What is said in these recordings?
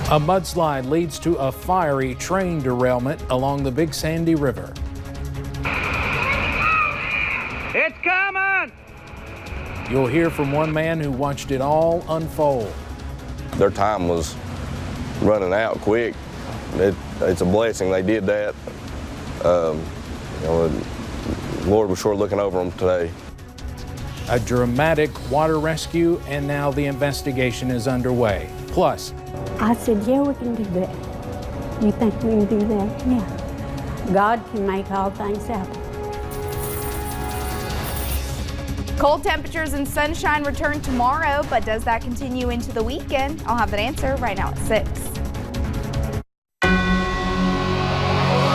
A mudslide leads to a fiery train derailment along the Big Sandy River. It's coming! You'll hear from one man who watched it all unfold. Their time was running out quick. It's a blessing they did that. The Lord was sure looking over them today. A dramatic water rescue, and now the investigation is underway. Plus, I said, yeah, we can do that. You think we can do that? Yeah. God can make all things happen. Cold temperatures and sunshine return tomorrow, but does that continue into the weekend? I'll have that answer right now at 6.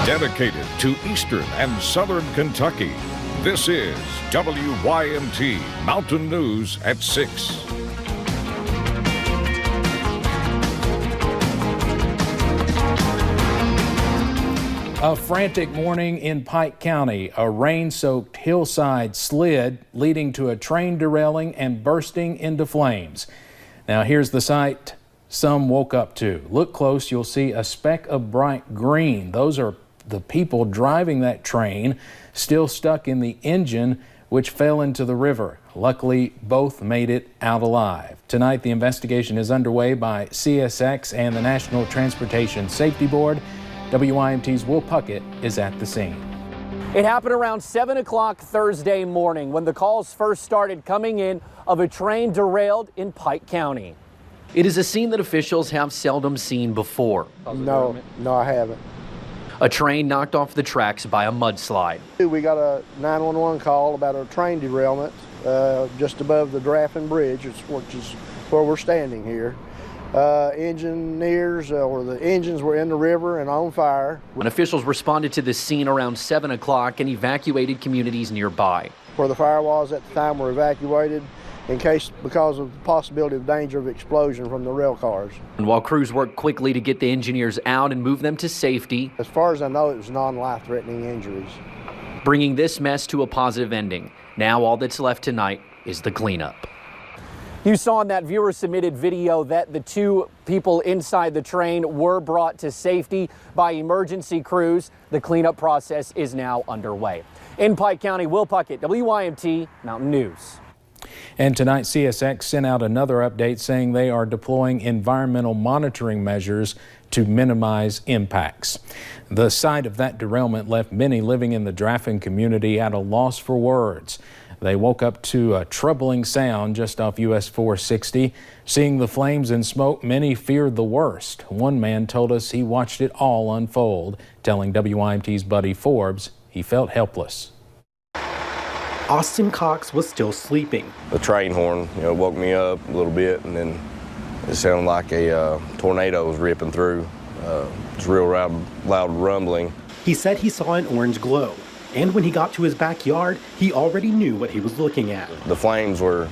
Dedicated to Eastern and Southern Kentucky, this is WYMT Mountain News at 6. A frantic morning in Pike County. A rain-soaked hillside slid, leading to a train derailing and bursting into flames. Now here's the sight some woke up to. Look close, you'll see a speck of bright green. Those are the people driving that train, still stuck in the engine, which fell into the river. Luckily, both made it out alive. Tonight, the investigation is underway by CSX and the National Transportation Safety Board. WYMT's Will Puckett is at the scene. It happened around 7 o'clock Thursday morning when the calls first started coming in of a train derailed in Pike County. It is a scene that officials have seldom seen before. No, I haven't. A train knocked off the tracks by a mudslide. We got a 911 call about a train derailment just above the Derailment Bridge, which is where we're standing here. Engineers or the engines were in the river and on fire. When officials responded to the scene around 7 o'clock and evacuated communities nearby. Where the fire was at the time were evacuated because of the possibility of danger of explosion from the rail cars. And while crews worked quickly to get the engineers out and move them to safety, as far as I know, it was non-life-threatening injuries. Bringing this mess to a positive ending. Now all that's left tonight is the cleanup. You saw in that viewer-submitted video that the two people inside the train were brought to safety by emergency crews. The cleanup process is now underway. In Pike County, Will Puckett, WYMT Mountain News. And tonight, CSX sent out another update saying they are deploying environmental monitoring measures to minimize impacts. The sight of that derailment left many living in the Draffin community at a loss for words. They woke up to a troubling sound just off US 460. Seeing the flames and smoke, many feared the worst. One man told us he watched it all unfold, telling WYMT's Buddy Forbes he felt helpless. Austin Cox was still sleeping. The train horn, woke me up a little bit, and then it sounded like a tornado was ripping through. It's real loud rumbling. He said he saw an orange glow. And when he got to his backyard, he already knew what he was looking at. The flames were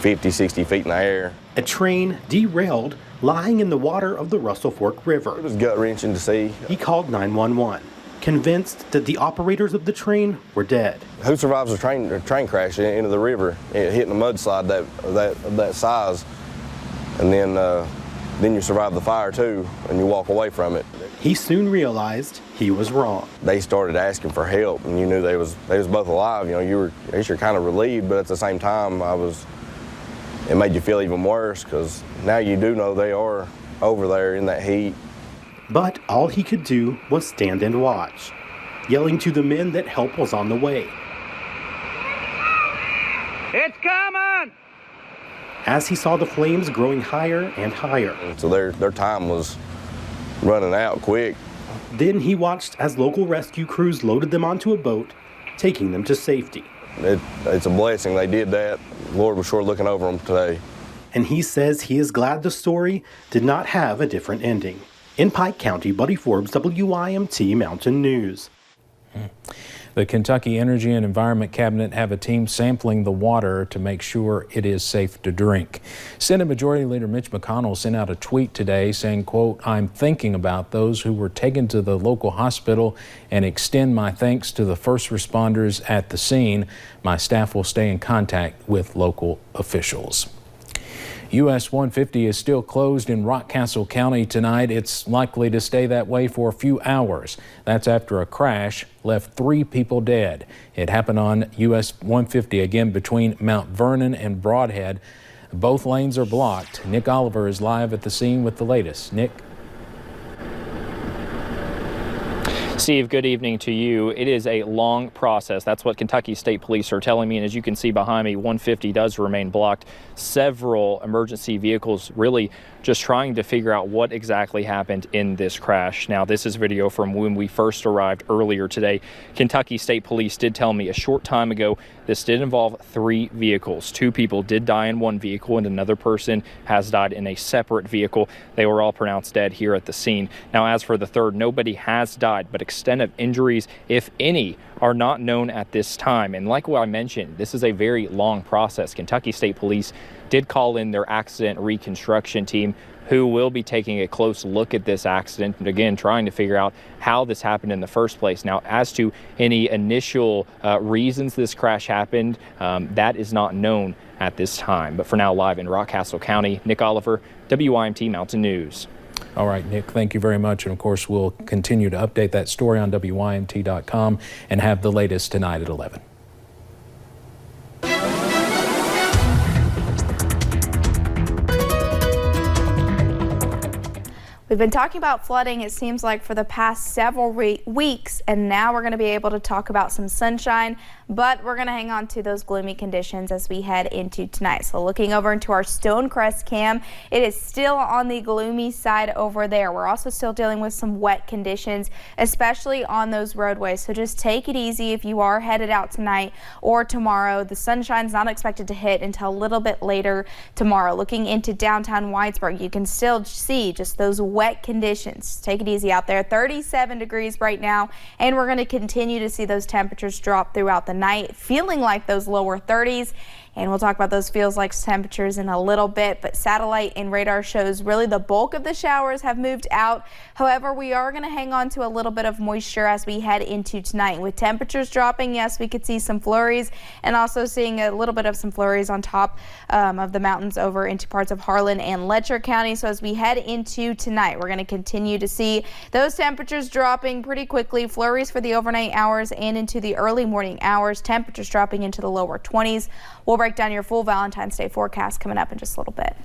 50, 60 feet in the air. A train derailed, lying in the water of the Russell Fork River. It was gut-wrenching to see. He called 911, convinced that the operators of the train were dead. Who survives a train crash into the river, hitting a mudslide that size, and then you survive the fire too, and you walk away from it. He soon realized he was wrong. They started asking for help, and you knew they was both alive. You're kind of relieved, but at the same time, it made you feel even worse because now you do know they are over there in that heat. But all he could do was stand and watch, yelling to the men that help was on the way. It's coming! As he saw the flames growing higher and higher. So their time was running out quick. Then he watched as local rescue crews loaded them onto a boat, taking them to safety. It's a blessing they did that. The Lord was sure looking over them today. And he says he is glad the story did not have a different ending. In Pike County, Buddy Forbes, WYMT Mountain News. The Kentucky Energy and Environment Cabinet have a team sampling the water to make sure it is safe to drink. Senate Majority Leader Mitch McConnell sent out a tweet today saying, quote, "I'm thinking about those who were taken to the local hospital and extend my thanks to the first responders at the scene. My staff will stay in contact with local officials." US 150 is still closed in Rockcastle County tonight. It's likely to stay that way for a few hours. That's after a crash left 3 people dead. It happened on US 150 again between Mount Vernon and Broadhead. Both lanes are blocked. Nick Oliver is live at the scene with the latest. Nick? Steve, good evening to you. It is a long process. That's what Kentucky State Police are telling me. And as you can see behind me, 150 does remain blocked. Several emergency vehicles really just trying to figure out what exactly happened in this crash. Now, this is video from when we first arrived earlier today. Kentucky State Police did tell me a short time ago this did involve 3 vehicles. 2 people did die in one vehicle and another person has died in a separate vehicle. They were all pronounced dead here at the scene. Now, as for the third, nobody has died, but extent of injuries, if any, are not known at this time. And like what I mentioned, this is a very long process. Kentucky State Police did call in their accident reconstruction team, who will be taking a close look at this accident and again trying to figure out how this happened in the first place. Now, as to any initial reasons this crash happened, that is not known at this time. But for now, live in Rockcastle County, Nick Oliver, WYMT Mountain News. All right, Nick, thank you very much. And of course, we'll continue to update that story on WYMT.com and have the latest tonight at 11. We've been talking about flooding, it seems like, for the past several weeks, and now we're going to be able to talk about some sunshine, but we're going to hang on to those gloomy conditions as we head into tonight. So looking over into our Stonecrest cam, it is still on the gloomy side over there. We're also still dealing with some wet conditions, especially on those roadways. So just take it easy if you are headed out tonight or tomorrow. The sunshine's not expected to hit until a little bit later tomorrow. Looking into downtown Whitesburg, you can still see just those wet conditions. Take it easy out there. 37 degrees right now, and we're going to continue to see those temperatures drop throughout the night, feeling like those lower 30s. And we'll talk about those feels like temperatures in a little bit, but satellite and radar shows really the bulk of the showers have moved out. However, we are going to hang on to a little bit of moisture as we head into tonight. With temperatures dropping, yes, we could see some flurries, and also seeing a little bit of some flurries on top of the mountains over into parts of Harlan and Letcher County. So as we head into tonight, we're going to continue to see those temperatures dropping pretty quickly. Flurries for the overnight hours and into the early morning hours. Temperatures dropping into the lower 20s. We'll break down your full Valentine's Day forecast coming up in just a little bit.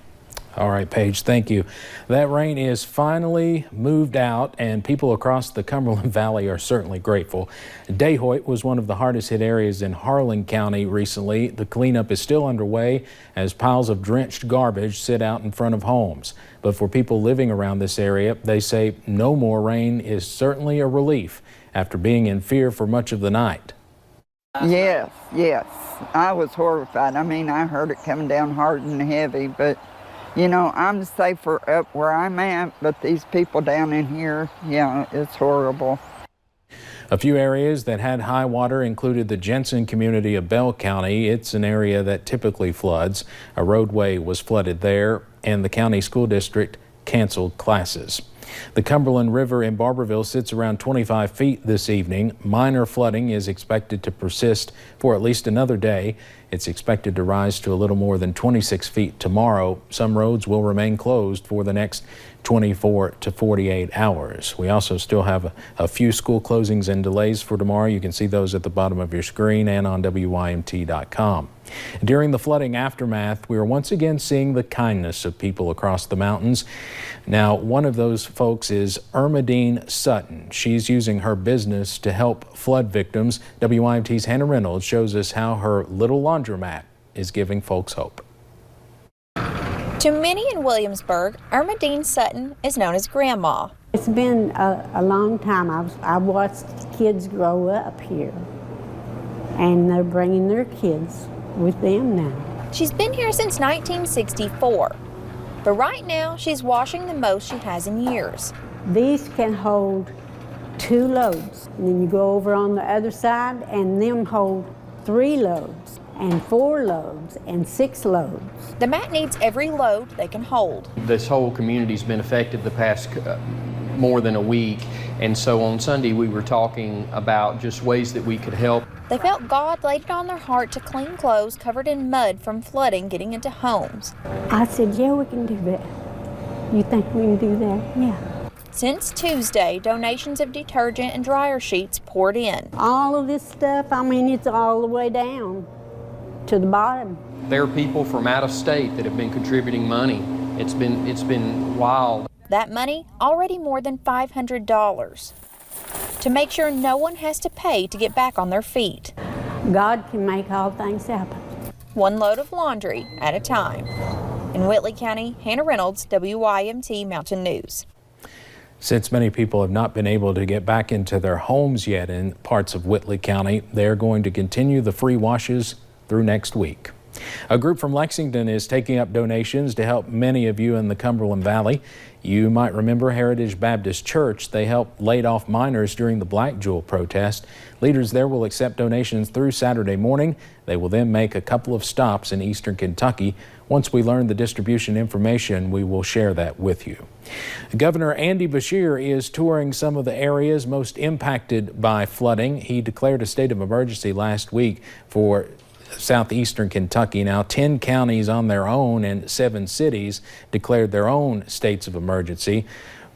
All right, Paige, thank you. That rain is finally moved out, and people across the Cumberland Valley are certainly grateful. Dehoyt was one of the hardest hit areas in Harlan County recently. The cleanup is still underway as piles of drenched garbage sit out in front of homes. But for people living around this area, they say no more rain is certainly a relief after being in fear for much of the night. Yes, I was horrified. I mean, I heard it coming down hard and heavy, but you know, I'm safer up where I'm at, but these people down in here, yeah, it's horrible. A few areas that had high water included the Jensen community of Bell County. It's an area that typically floods. A roadway was flooded there, and the county school district canceled classes. The Cumberland River in Barberville sits around 25 feet this evening. Minor flooding is expected to persist for at least another day. It's expected to rise to a little more than 26 feet tomorrow. Some roads will remain closed for the next 24 to 48 hours. We also still have a few school closings and delays for tomorrow. You can see those at the bottom of your screen and on WYMT.com. During the flooding aftermath, we are once again seeing the kindness of people across the mountains. Now, one of those folks is Ermadine Sutton. She's using her business to help flood victims. WYMT's Hannah Reynolds shows us how her little laundromat is giving folks hope. To many in Williamsburg, Ermadine Sutton is known as Grandma. It's been a long time. I've watched kids grow up here, and they're bringing their kids with them now. She's been here since 1964, but right now she's washing the most she has in years. These can hold 2 loads, and then you go over on the other side, and them hold 3 loads, and 4 loads, and 6 loads. The mat needs every load they can hold. This whole community's been affected the past more than a week, And so on Sunday, we were talking about just ways that we could help. They felt God laid it on their heart to clean clothes covered in mud from flooding getting into homes. I said, yeah, we can do that. You think we can do that? Yeah. Since Tuesday, donations of detergent and dryer sheets poured in. All of this stuff, I mean, it's all the way down to the bottom. There are people from out of state that have been contributing money. It's been wild. That money already more than $500 to make sure no one has to pay to get back on their feet. God can make all things happen. One load of laundry at a time. In Whitley County, Hannah Reynolds, WYMT Mountain News. Since many people have not been able to get back into their homes yet in parts of Whitley County, they're going to continue the free washes through next week. A group from Lexington is taking up donations to help many of you in the Cumberland Valley. You might remember Heritage Baptist Church. They helped laid off miners during the Black Jewel protest. Leaders there will accept donations through Saturday morning. They will then make a couple of stops in eastern Kentucky. Once we learn the distribution information, we will share that with you. Governor Andy Beshear is touring some of the areas most impacted by flooding. He declared a state of emergency last week for southeastern Kentucky. Now 10 counties on their own and 7 cities declared their own states of emergency.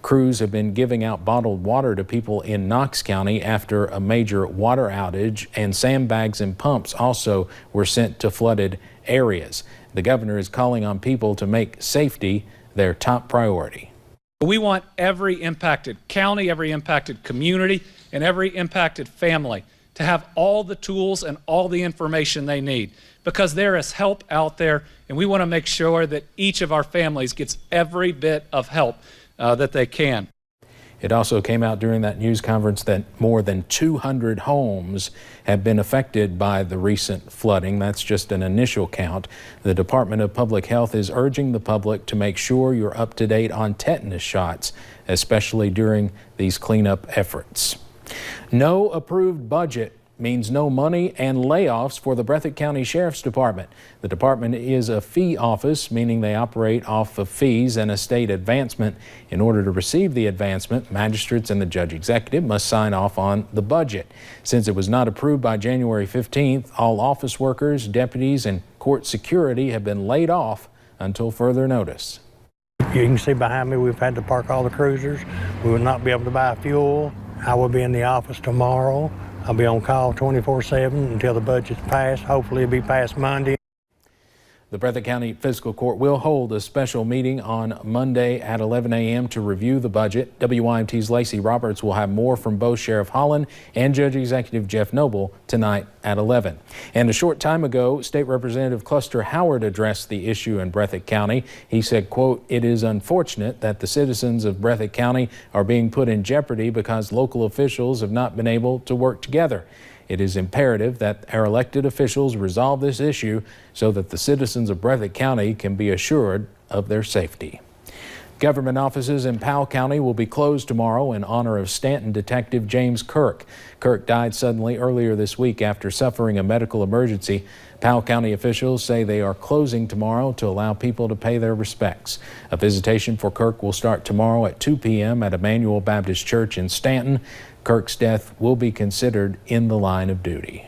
Crews have been giving out bottled water to people in Knox County after a major water outage, and sandbags and pumps also were sent to flooded areas. The governor is calling on people to make safety their top priority. We want every impacted county, every impacted community, and every impacted family to have all the tools and all the information they need, because there is help out there, and we want to make sure that each of our families gets every bit of help that they can. It also came out during that news conference that more than 200 homes have been affected by the recent flooding. That's just an initial count. The Department of Public Health is urging the public to make sure you're up to date on tetanus shots, especially during these cleanup efforts. No approved budget means no money and layoffs for the Breathitt County Sheriff's Department. The department is a fee office, meaning they operate off of fees and a state advancement. In order to receive the advancement, magistrates and the judge executive must sign off on the budget. Since it was not approved by January 15th, all office workers, deputies, and court security have been laid off until further notice. You can see behind me we've had to park all the cruisers. We will not be able to buy fuel. I will be in the office tomorrow. I'll be on call 24/7 until the budget's passed. Hopefully it'll be passed Monday. The Breathitt County Fiscal Court will hold a special meeting on Monday at 11 a.m. to review the budget. WYMT's Lacey Roberts will have more from both Sheriff Holland and Judge Executive Jeff Noble tonight at 11. And a short time ago, State Representative Cluster Howard addressed the issue in Breathitt County. He said, quote, "It is unfortunate that the citizens of Breathitt County are being put in jeopardy because local officials have not been able to work together. It is imperative that our elected officials resolve this issue so that the citizens of Breathitt County can be assured of their safety." Government offices in Powell County will be closed tomorrow in honor of Stanton detective James Kirk. Kirk died suddenly earlier this week after suffering a medical emergency. Powell County officials say they are closing tomorrow to allow people to pay their respects. A visitation for Kirk will start tomorrow at 2 p.m. at Emmanuel Baptist Church in Stanton. Kirk's death will be considered in the line of duty.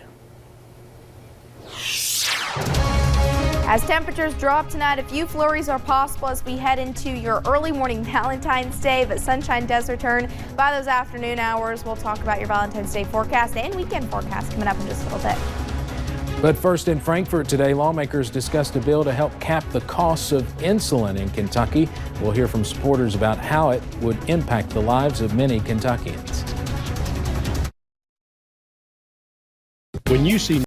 As temperatures drop tonight, a few flurries are possible as we head into your early morning Valentine's Day, but sunshine does return by those afternoon hours. We'll talk about your Valentine's Day forecast and weekend forecast coming up in just a little bit. But first, in Frankfort today, lawmakers discussed a bill to help cap the costs of insulin in Kentucky. We'll hear from supporters about how it would impact the lives of many Kentuckians. When you see